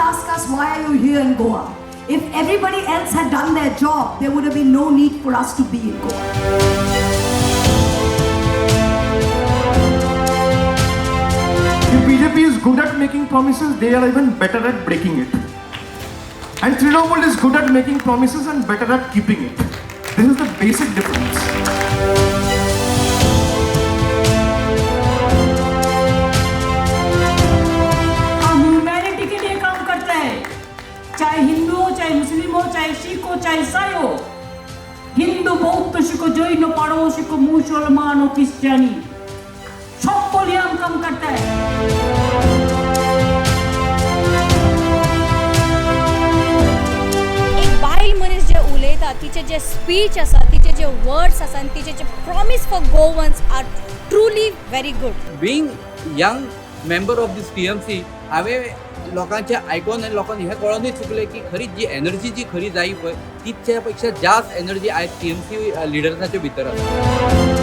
ask us, why are you here in Goa? If everybody else had done their job, there would have been no need for us to be in Goa. If BJP is good at making promises, they are even better at breaking it. And Trinamool is good at making promises and better at keeping it. This is the basic difference. हम humanity के लिए काम करते हैं, चाहे हिंदू हो, चाहे मुस्लिम हो, चाहे सिख हो, चाहे ईसाई हो, हिंदू बौद्ध सिख जैन पारसी को मुसलमान हो क्रिश्चियनी, सबको लिए हम काम करते हैं. एक बायल मनीस जे उलयता तिचे जे स्पीच आसा, तिचे जे वर्ड्स आसा आनी तिचे जे promise for Goans are truly very good. Being young member of this TMC हांवें लोकांचे आयकून आनी लोकांनी हें कळोनूच चुकलें की खरी जी एनर्जी जी खरी जाय पळय तिच्या पेक्षा जास्त एनर्जी आयज टीएमसी लिडर्साच्या भितर आसा.